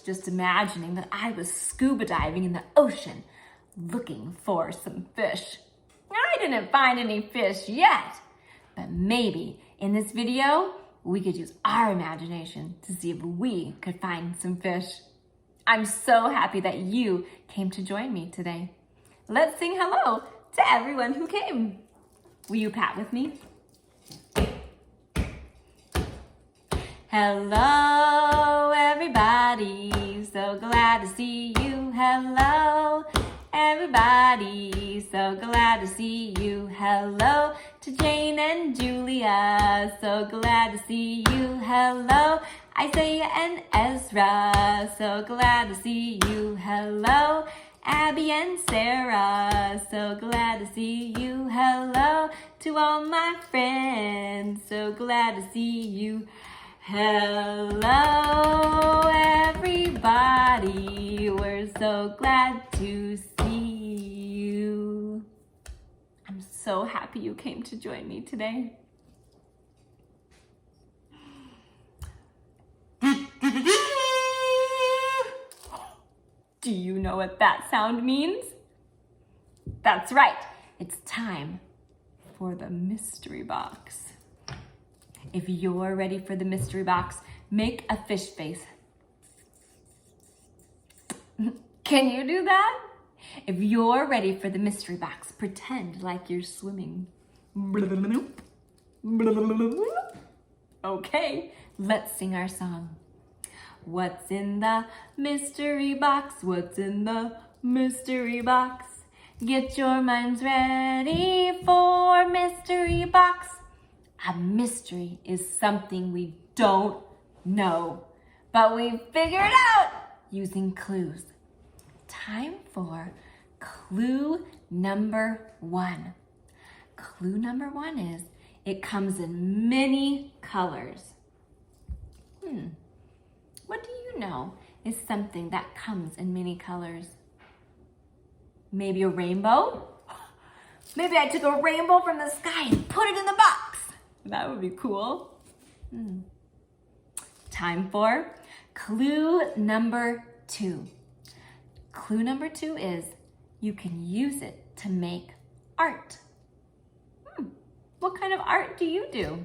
just imagining that I was scuba diving in the ocean looking for some fish. I didn't find any fish yet, but maybe in this video, we could use our imagination to see if we could find some fish. I'm so happy that you came to join me today. Let's sing hello to everyone who came. Will you pat with me? Hello, everybody. So glad to see you. Hello, everybody. So glad to see you. Hello to Jane and Julia. So glad to see you. Hello, Isaiah and Ezra. So glad to see you. Hello, Abby and Sarah. So glad to see you. Hello to all my friends. So glad to see you. Hello, everybody. We're so glad to see you. I'm so happy you came to join me today. Do you know what that sound means? That's right. It's time for the mystery box. If you're ready for the mystery box, make a fish face. Can you do that? If you're ready for the mystery box, pretend like you're swimming. Okay, let's sing our song. What's in the mystery box? What's in the mystery box? Get your minds ready for mystery box. A mystery is something we don't know, but we figure it out using clues. Time for clue number 1. Clue number 1 is it comes in many colors. What do you know is something that comes in many colors? Maybe a rainbow? Maybe I took a rainbow from the sky and put it in the box. That would be cool. Time for clue number 2. Clue number 2 is you can use it to make art. What kind of art do you do?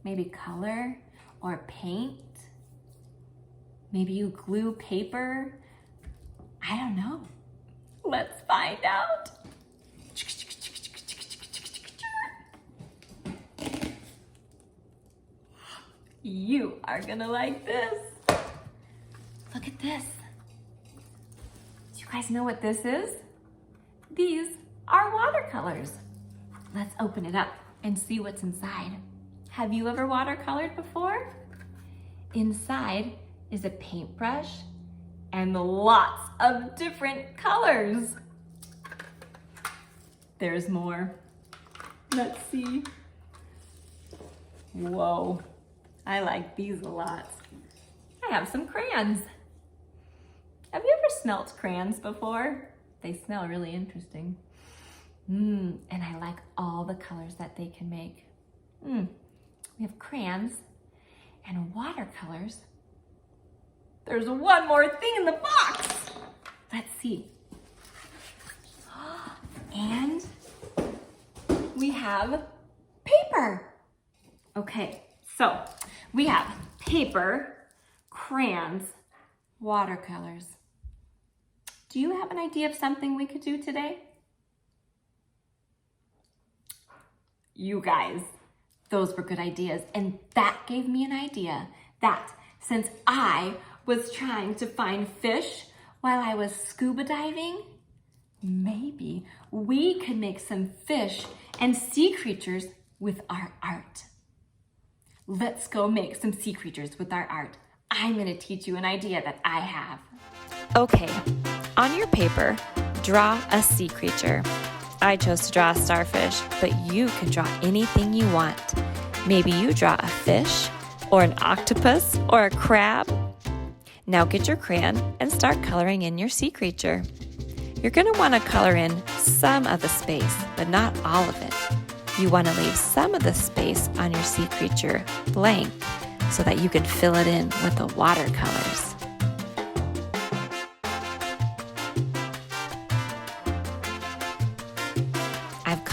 Maybe color or paint? Maybe you glue paper? I don't know. Let's find out. You are gonna like this. Look at this. Do you guys know what this is? These are watercolors. Let's open it up and see what's inside. Have you ever watercolored before? Inside is a paintbrush and lots of different colors. There's more. Let's see. Whoa. I like these a lot. I have some crayons. Have you ever smelt crayons before? They smell really interesting. And I like all the colors that they can make. We have crayons and watercolors. There's one more thing in the box. Let's see. And we have paper. Okay, so we have paper, crayons, watercolors. Do you have an idea of something we could do today? You guys, those were good ideas. And that gave me an idea that since I was trying to find fish while I was scuba diving, maybe we could make some fish and sea creatures with our art. Let's go make some sea creatures with our art. I'm gonna teach you an idea that I have. Okay, on your paper, draw a sea creature. I chose to draw a starfish, but you can draw anything you want. Maybe you draw a fish, or an octopus, or a crab. Now get your crayon and start coloring in your sea creature. You're going to want to color in some of the space, but not all of it. You want to leave some of the space on your sea creature blank so that you can fill it in with the watercolors.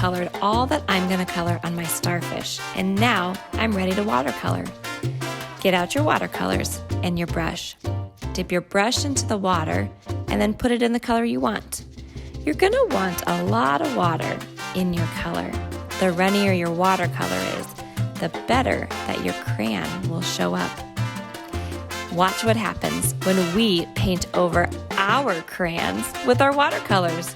colored all that I'm going to color on my starfish, and now I'm ready to watercolor. Get out your watercolors and your brush. Dip your brush into the water and then put it in the color you want. You're going to want a lot of water in your color. The runnier your watercolor is, the better that your crayon will show up. Watch what happens when we paint over our crayons with our watercolors.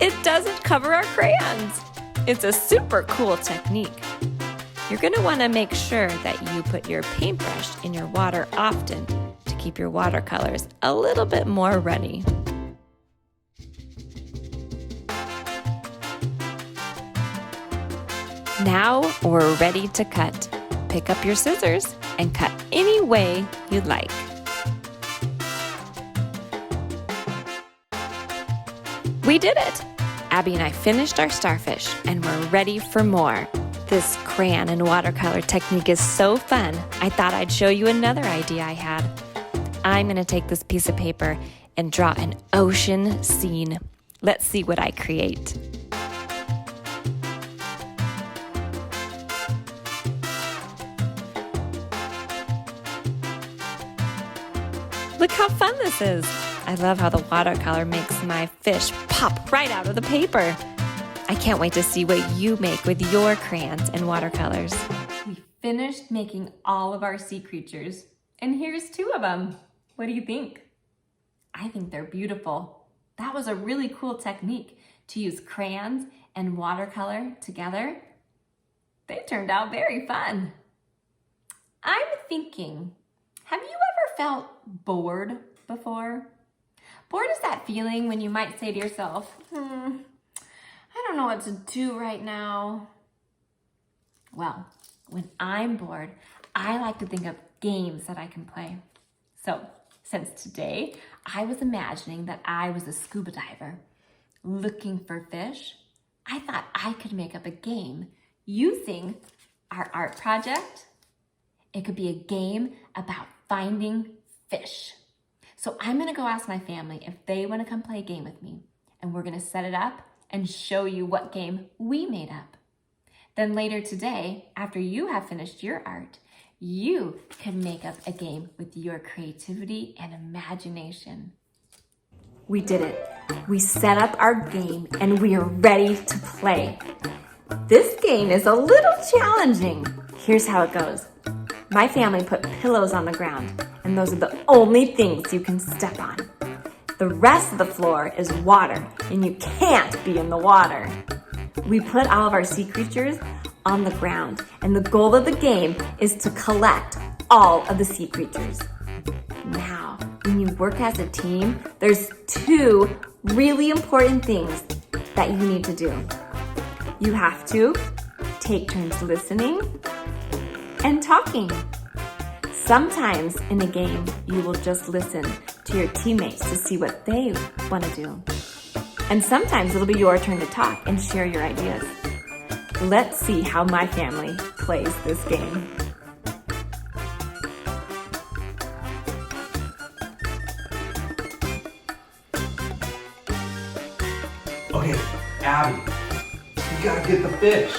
It doesn't cover our crayons. It's a super cool technique. You're going to want to make sure that you put your paintbrush in your water often to keep your watercolors a little bit more runny. Now we're ready to cut. Pick up your scissors and cut any way you'd like. We did it! Abby and I finished our starfish and we're ready for more. This crayon and watercolor technique is so fun, I thought I'd show you another idea I had. I'm going to take this piece of paper and draw an ocean scene. Let's see what I create. Look how fun this is! I love how the watercolor makes my fish pop right out of the paper. I can't wait to see what you make with your crayons and watercolors. We finished making all of our sea creatures, and here's 2 of them. What do you think? I think they're beautiful. That was a really cool technique to use crayons and watercolor together. They turned out very fun. I'm thinking, have you ever felt bored before? Bored is that feeling when you might say to yourself, I don't know what to do right now. Well, when I'm bored, I like to think of games that I can play. So, since today I was imagining that I was a scuba diver looking for fish, I thought I could make up a game using our art project. It could be a game about finding fish. So I'm gonna go ask my family if they wanna come play a game with me, and we're gonna set it up and show you what game we made up. Then later today, after you have finished your art, you can make up a game with your creativity and imagination. We did it. We set up our game and we are ready to play. This game is a little challenging. Here's how it goes. My family put pillows on the ground, and those are the only things you can step on. The rest of the floor is water, and you can't be in the water. We put all of our sea creatures on the ground, and the goal of the game is to collect all of the sea creatures. Now, when you work as a team, there's 2 really important things that you need to do. You have to take turns listening and talking. Sometimes in a game, you will just listen to your teammates to see what they want to do. And sometimes it'll be your turn to talk and share your ideas. Let's see how my family plays this game. Okay, Abby, you gotta get the fish.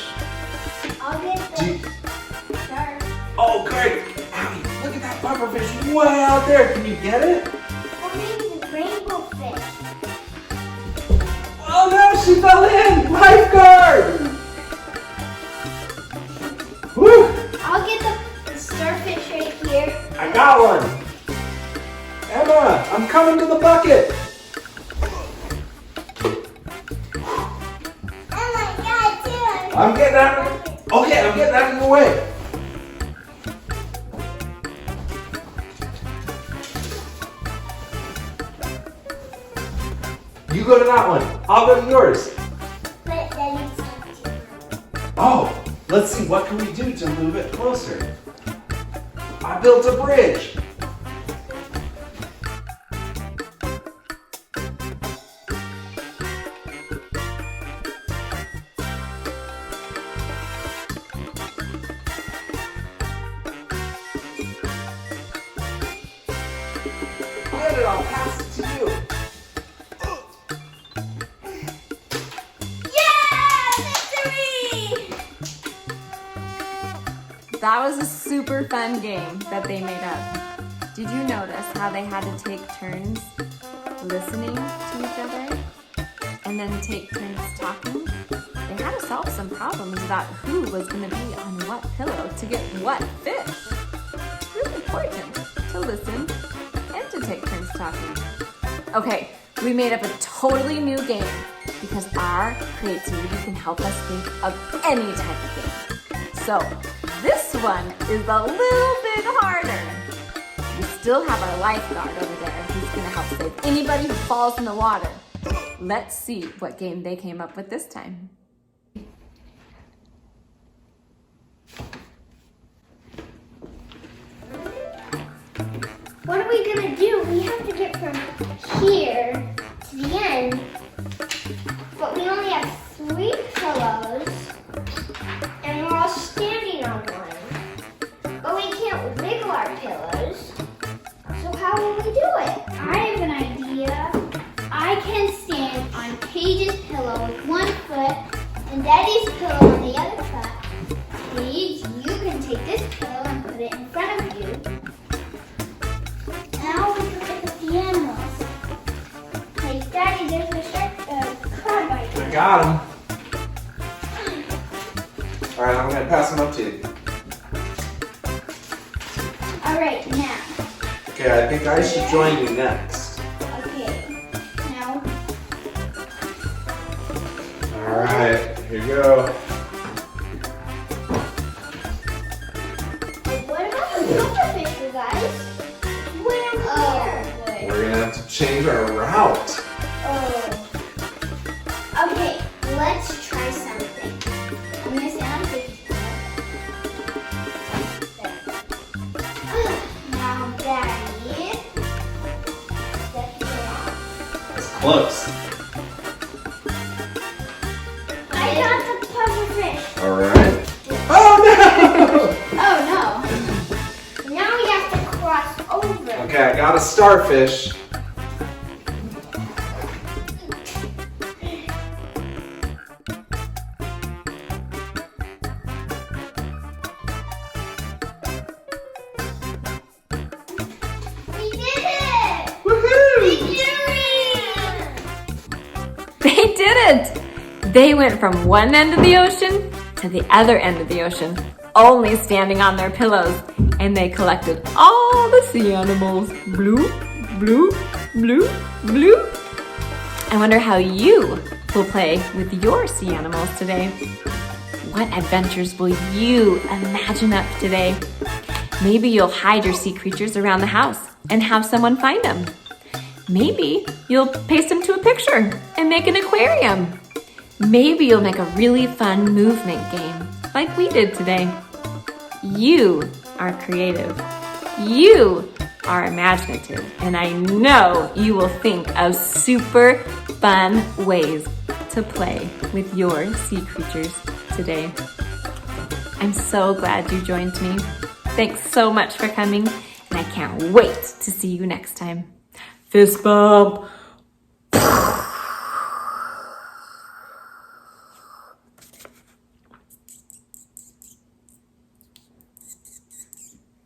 I'll get the shark. Oh, great! Abby, look at that pufferfish way out there. Can you get it? Or maybe the rainbow fish. Oh no, she fell in! Lifeguard! Woo! I'll get the starfish right here. I got one! Emma, I'm coming to the bucket! Oh my god, too. I'm getting out. Okay, I'm getting out of the way. You go to that one. I'll go to yours. But then it's not too. Oh, let's see. What can we do to move it closer? I built a bridge. Get it, I'll pass it to you. Yeah! That was a super fun game that they made up. Did you notice how they had to take turns listening to each other and then take turns talking? They had to solve some problems about who was going to be on what pillow to get what fish. It's really important to listen and to take turns talking. Okay, we made up a totally new game because our creativity can help us think of any type of game. So, this one is a little bit harder. We still have our lifeguard over there who's going to help save anybody who falls in the water. Let's see what game they came up with this time. What are we gonna do? We have to get from here to the end, but we only have 3 pillows, and we're all standing on one. But we can't wiggle our pillows, so how will we do it? I have an idea. I can stand on Paige's pillow with one foot, and Daddy's pillow on the other foot. Paige, you can take this pillow and put it in front of you. Now we can get the pianos. Hey, Daddy, there's a crab right I here. got him. All right, I'm gonna pass him up to you. All right, now. Okay, I think I should join you next. Okay. Now. All right, here you go. What about the silverfish, you guys? Where here? We're gonna have to change our route. Oh. Okay, let's try something. I'm gonna stand on Paige's pillow. Now, Daddy. Step down. It's close. I got the pufferfish. All right. Oh Oh no. Now we have to cross over. no! Okay, I got a starfish. We did it! Woohoo! They did it! They went from one end of the ocean to the other end of the ocean, only standing on their pillows, and they collected all the sea animals. Blue, blue, blue, blue. I wonder how you will play with your sea animals today. What adventures will you imagine up today? Maybe you'll hide your sea creatures around the house and have someone find them. Maybe you'll paste them to a picture and make an aquarium. Maybe you'll make a really fun movement game like we did today. You are creative. You are imaginative. And I know you will think of super fun ways to play with your sea creatures today. I'm so glad you joined me. Thanks so much for coming, and I can't wait to see you next time. Fist bump.